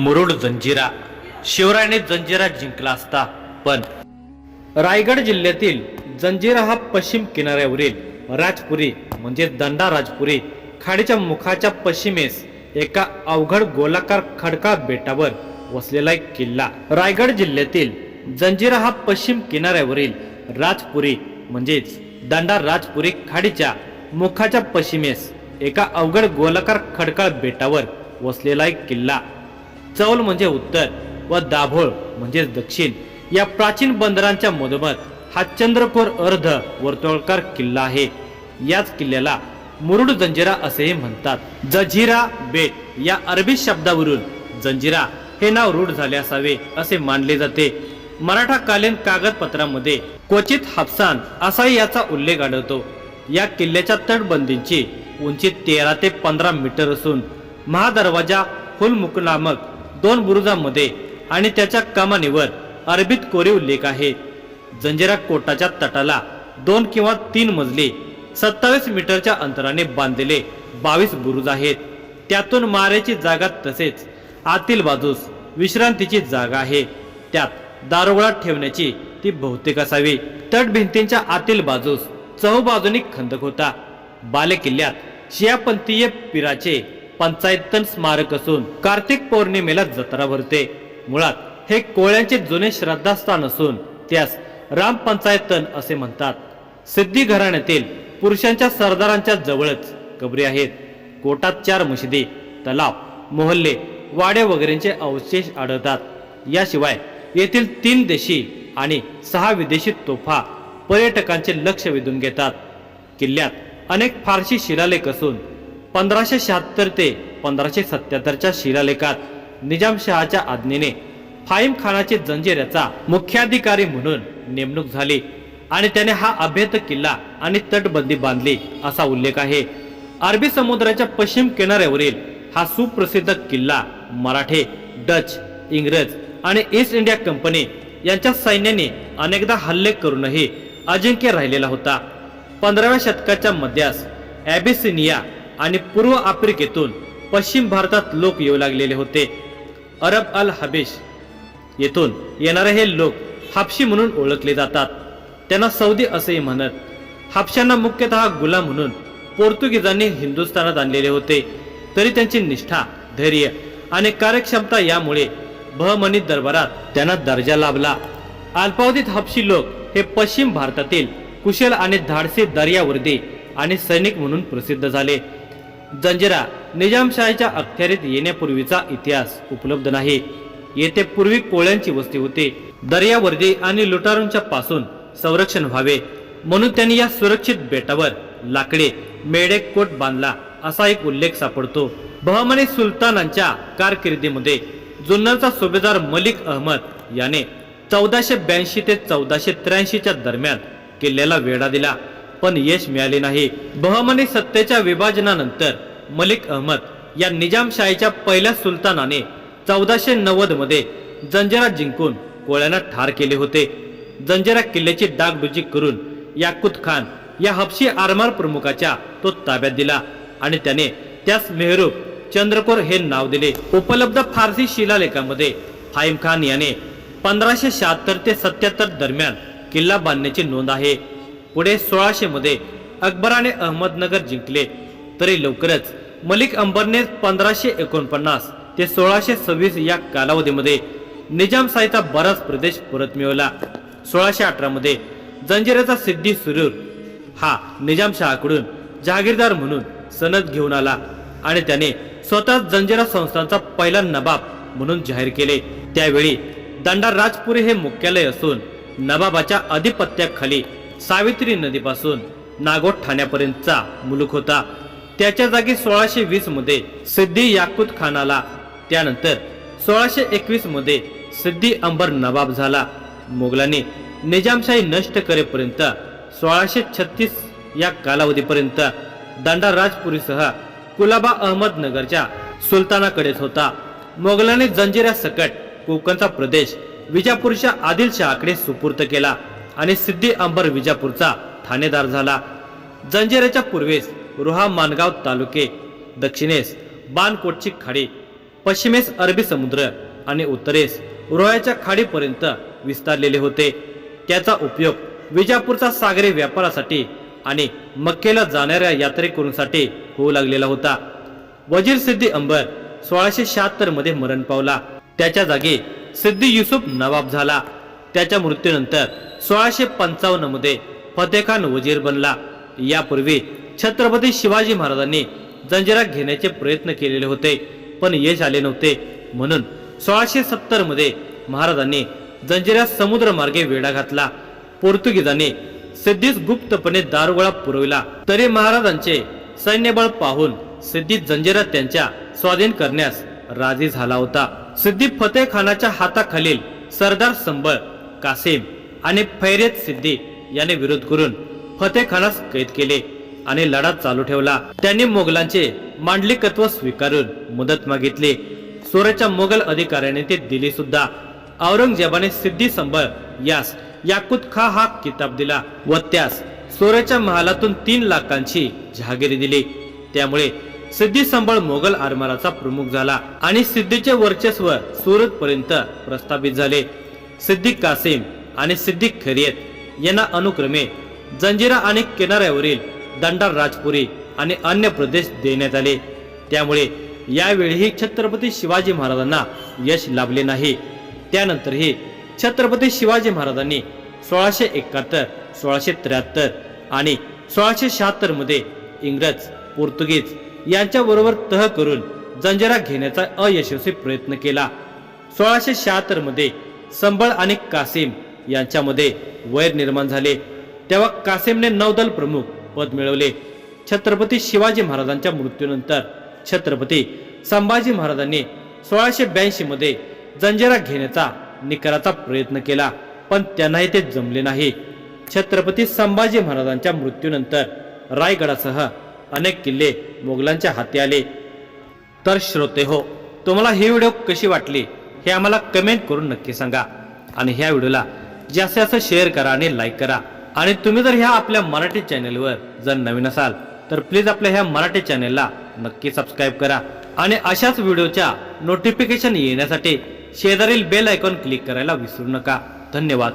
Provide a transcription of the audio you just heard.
मुरुड जंजिरा. शिवरायाने जंजिरा जिंकला असता, पण रायगड जिल्ह्यातील जंजिरा हा पश्चिम किनाऱ्यावरील राजपुरी म्हणजे दंडा राजपुरी खाडीच्या मुखाच्या पश्चिमेस एका अवघड गोलाकार खडकाळ बेटावर वसलेला एक किल्ला. रायगड जिल्ह्यातील जंजिरा हा पश्चिम किनाऱ्यावरील राजपुरी म्हणजेच दंडा राजपुरी खाडीच्या मुखाच्या पश्चिमेस एका अवघड गोलाकार खडकाळ बेटावर वसलेला एक किल्ला. चौल म्हणजे उत्तर व दाभोळ म्हणजे दक्षिण या प्राचीन बंदरांच्या मधोमध हा चंद्रकोर अर्ध वर्तुळाकार किल्ला आहे. याच किल्ल्याला मुरुड जंजिरा असेही म्हणतात. जझिरा बेट या अरबी शब्दावरून जंजिरा हे नाव रूढ झाले असावे असे मानले जाते. मराठा कालीन कागदपत्रांमध्ये क्वचित हाफसान असाही याचा उल्लेख आढळतो. या किल्ल्याच्या तटबंदीची उंची 13 ते 15 मीटर असून महादरवाजा हुलमुख नामक 2 बुरुजांमध्ये आणि त्याच्या कमानीवर अरबीत कोरीव लेख आहे. जंजिरा कोटाच्या तटाला 2 किंवा 3 मजली 27 मीटरच्या अंतराने बांधलेले 22 बुरुज आहेत. त्यातून मारेची जागा तसेच आतील बाजूस विश्रांतीची जागा आहे. त्यात दारोगोळा ठेवण्याची ती बहुतेक असावी. तटभिंतींच्या आतील बाजूस चहूबाजूनी खंदक होता. बाले किल्ल्यात शियापंथीय पीराचे पंचायतन स्मारक असून कार्तिक पौर्णिमेला जत्रा भरते. मुळात हे कोळ्यांचे जुने श्रद्धास्थान असून त्यास राम पंचायतन असे म्हणतात. सिद्धी घराण्यातील पुरुषांच्या सरदारांच्या जवळच कबरी आहेत. कोटात 4 मशिदी, तलाव, मोहल्ले, वाडे वगैरेंचे अवशेष आढळतात. याशिवाय येथील 3 देशी आणि 6 विदेशी तोफा पर्यटकांचे लक्ष वेधून घेतात. किल्ल्यात अनेक फारसी शिलालेख असून 1576 ते 1577च्या शिलालेखात निजामशहाच्या आज्ञेने फाईम खानाची जंजिऱ्याचा मुख्याधिकारी म्हणून नेमणूक झाली आणि त्याने हा अभेद्य किल्ला आणि तटबंदी बांधली असा उल्लेख आहे. अरबी समुद्राच्या पश्चिम किनाऱ्यावरील हा सुप्रसिद्ध किल्ला मराठे, डच, इंग्रज आणि ईस्ट इंडिया कंपनी यांच्या सैन्याने अनेकदा हल्ले करूनही अजिंक्य राहिलेला होता. 15व्या शतकाच्या मध्यास ॲबिसिनिया आणि पूर्व आफ्रिकेतून पश्चिम भारतात लोक येऊ लागलेले होते. अरब अल हबेश येथून येणारे हे लोक हाबशी म्हणून ओळखले जातात. त्यांना सौदी असेही म्हणत. हाबशांना मुख्यतः गुलाम म्हणून पोर्तुगीजांनी हिंदुस्थानात आणलेले होते. तरी त्यांची निष्ठा, धैर्य आणि कार्यक्षमता यामुळे बहमनी दरबारात त्यांना दर्जा लाभला. अल्पावधीत हाबशी लोक हे पश्चिम भारतातील कुशल आणि धाडसी दर्यावर्दी आणि सैनिक म्हणून प्रसिद्ध झाले. जंजिरा निजामशाहीच्या अखत्यारीत येण्यापूर्वीचा इतिहास उपलब्ध नाही. येथे पूर्वी कोळ्यांची वस्ती होती. दर्यावर्दी आणि लुटारूंच्या पासून संरक्षण व्हावे म्हणून त्यांनी या सुरक्षित बेटावर लाकडे मेढे कोट बांधला असा एक उल्लेख सापडतो. बहमनी सुलतानांच्या कारकिर्दीमध्ये जुन्नरचा सुभेदार मलिक अहमद याने 1482 ते 1483च्या दरम्यान किल्ल्याला वेढा दिला, पण यश मिळाले नाही. बहमनी सत्तेच्या विभाजनानंतर मलिक अहमद या निजामशाहीच्या पहिल्या सुलतानाने 1490 मध्ये जंजिरा जिंकून कोळ्यांना ठार केले होते. जंजिरा किल्ल्याची डागडुजी करून याकुत खान या हबशी आरमार प्रमुखाच्या तो ताब्यात दिला आणि त्याने त्यास मेहरूब चंद्रकोर हे नाव दिले. उपलब्ध फारसी शिलालेखामध्ये फाईम खान याने 1576 ते 77 दरम्यान किल्ला बांधण्याची नोंद आहे. पुढे 1600 मध्ये अकबराने अहमदनगर जिंकले. तरी लवकरच मलिक अंबरने 1549 ते 1626 या कालावधीमध्ये निजामशाहीचा बराच प्रदेश परत मिळवला. 1618 मध्ये जंजिऱ्याचा सिद्धी सुरूर हा निजामशहाकडून जहागीरदार म्हणून सनद घेऊन आला आणि त्याने स्वतः जंजिरा संस्थानचा पहिला नवाब म्हणून जाहीर केले. त्यावेळी दंडा राजपुरी हे मुख्यालय असून नवाबाच्या अधिपत्याखाली सावित्री नदीपासून नागोट ठाण्यापर्यंतचा मुलूक होता. त्याच्या जागी 1620 मध्ये सिद्धी याकुत खान आला. त्यानंतर 1621 मध्ये सिद्धी अंबर नवाब झाला. मोगलांनी निजामशाही नष्ट करेपर्यंत 1636 या कालावधीपर्यंत दंडा राजपुरीसह कुलाबा अहमदनगरच्या सुलतानाकडेच होता. मोगलांनी जंजिरा सकट कोकणचा प्रदेश विजापूरच्या आदिलशहाकडे सुपूर्त केला आणि सिद्धी अंबर विजापूरचा ठाणेदार झाला. जंजिऱ्याच्या पूर्वेस रोहा मानगाव तालुके, दक्षिणेस बानकोटची खाडी, पश्चिमेस अरबी समुद्र आणि उत्तरेस रोह्याच्या खाडीपर्यंत विस्तारलेले होते. त्याचा उपयोग विजापूरचा सागरी व्यापारासाठी आणि मक्केला जाणाऱ्या यात्रेकरूंसाठी होऊ लागलेला होता. वजीर सिद्दी अंबर 1676 मध्ये मरण पावला. त्याच्या जागी सिद्दी युसुफ नवाब झाला. त्याच्या मृत्यूनंतर 1655 मध्ये फतेखान वजीर बनला. यापूर्वी छत्रपती शिवाजी महाराजांनी जंजिरा घेण्याचे प्रयत्न केलेले होते, पण यश आले नव्हते. म्हणून 1670 मध्ये महाराजांनी जंजिऱ्यात समुद्रमार्गे वेढा घातला. पोर्तुगीजांनी सिद्धीस गुप्तपणे दारुगोळा पुरविला, तरी महाराजांचे सैन्यबळ पाहून सिद्धी जंजिरा त्यांच्या स्वाधीन करण्यास राजी झाला होता. सिद्धी फतेह खानाच्या हाताखालील सरदार संबळ, कासिम आणि फैरेत सिद्धी याने विरोध करून फतेह खानास कैद केले आणि लढा चालू ठेवला. त्यांनी मोगलांचे मांडलिकत्व स्वीकारून मदत मागितली. सोरेच्या मोगल अधिकाऱ्याने ते दिली सुद्धा. औरंगजेबाने सिद्धी संबळ यास याकुत खा हा किताब दिला व त्यास सोरेच्या महालातून 3 लाखांची जहागिरी दिली. त्यामुळे सिद्धी संबळ मोगल आरमाराचा प्रमुख झाला आणि सिद्धीचे वर्चस्व सुरत पर्यंत प्रस्थापित झाले. सिद्दी कासिम आणि सिद्दी खैरियत यांना अनुक्रमे जंजिरा आणि किनाऱ्यावरील दंडा राजपुरी आणि अन्य प्रदेश देण्यात आले. त्यामुळे यावेळीही छत्रपती शिवाजी महाराजांना यश लाभले नाही. त्यानंतरही छत्रपती शिवाजी महाराजांनी 1671, 1673 आणि 1676 मध्ये इंग्रज, पोर्तुगीज यांच्याबरोबर तह करून जंजिरा घेण्याचा अयशस्वी प्रयत्न केला. 1676 मध्ये संबळ आणि कासिम यांच्यामध्ये वैर निर्माण झाले. तेव्हा कासिमने नौदल प्रमुख पद मिळवले. छत्रपती शिवाजी महाराजांच्या मृत्यूनंतर छत्रपती संभाजी महाराजांनी 1682 मध्ये जंजिरा घेण्याचा निकराचा प्रयत्न केला, पण त्यांनाही ते जमले नाही. छत्रपती संभाजी महाराजांच्या मृत्यूनंतर रायगडासह अनेक किल्ले मोगलांच्या हाती आले. तर श्रोते हो, तुम्हाला ही व्हिडिओ कशी वाटली हे आम्हाला कमेंट करून नक्की सांगा. आणि ह्या व्हिडिओला जास्तीत जास्त शेअर करा आणि लाईक करा. आणि तुम्ही जर ह्या आपल्या मराठी चॅनेलवर जर नवीन असाल तर प्लीज आपल्या ह्या मराठी चॅनेलला नक्की सबस्क्राईब करा. आणि अशाच व्हिडिओच्या नोटिफिकेशन येण्यासाठी शेजारील बेल आयकॉन क्लिक करायला विसरू नका. धन्यवाद.